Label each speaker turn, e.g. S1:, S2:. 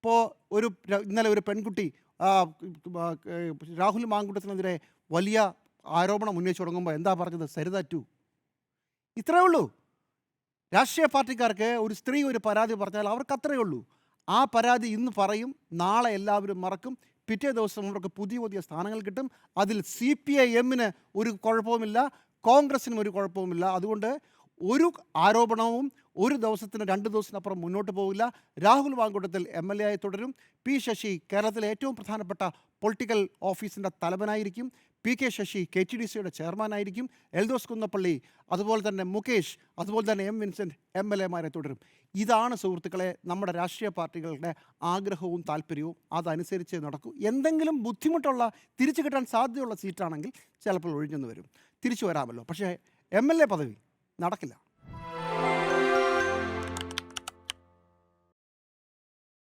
S1: ഇപ്പോൾ ഇന്നലെ ഒരു പെൺകുട്ടി ആ, രാഹുൽ മാങ്കുട്ടത്തിനെതിരെ വലിയ ആരോപണം ഉന്നയിച്ചു തുടങ്ങുമ്പോൾ എന്താ പറഞ്ഞത്? സരിത ടു. ഇത്രയേ ഉള്ളൂ. രാഷ്ട്രീയ പാർട്ടിക്കാർക്ക് ഒരു സ്ത്രീ ഒരു പരാതി പറഞ്ഞാൽ അവർക്ക് അത്രയേ ഉള്ളൂ. ആ പരാതി ഇന്ന് പറയും, നാളെ എല്ലാവരും മറക്കും, പിറ്റേ ദിവസം അവർക്ക് പുതിയ പുതിയ സ്ഥാനങ്ങൾ കിട്ടും. അതിൽ CPIMന് ഒരു കുഴപ്പവുമില്ല, കോൺഗ്രസിനും ഒരു കുഴപ്പവുമില്ല. അതുകൊണ്ട് ഒരു ആരോപണവും ഒരു ദിവസത്തിന് 2 ദിവസത്തിനപ്പുറം മുന്നോട്ട് പോകില്ല. രാഹുൽ മാങ്കൂട്ടത്തിൽ MLA ആയി തുടരും. ശശി കേരളത്തിലെ ഏറ്റവും പ്രധാനപ്പെട്ട പൊളിറ്റിക്കൽ ഓഫീസിൻ്റെ തലവനായിരിക്കും. ശശി KTDCയുടെ ചെയർമാനായിരിക്കും. എൽദോസ് കുന്നപ്പള്ളി, അതുപോലെ തന്നെ മുകേഷ്, അതുപോലെ തന്നെ വിൻസെൻ്റ് MLA മാരെ തുടരും. ഇതാണ് സുഹൃത്തുക്കളെ നമ്മുടെ രാഷ്ട്രീയ പാർട്ടികളുടെ ആഗ്രഹവും താല്പര്യവും. അതനുസരിച്ച് നടക്കൂ. എന്തെങ്കിലും ബുദ്ധിമുട്ടുള്ള, തിരിച്ചു കിട്ടാൻ സാധ്യതയുള്ള സീറ്റാണെങ്കിൽ ചിലപ്പോൾ ഒഴിഞ്ഞെന്ന് വരും. തിരിച്ചു വരാമല്ലോ. പക്ഷേ MLA പദവി നടക്കില്ല.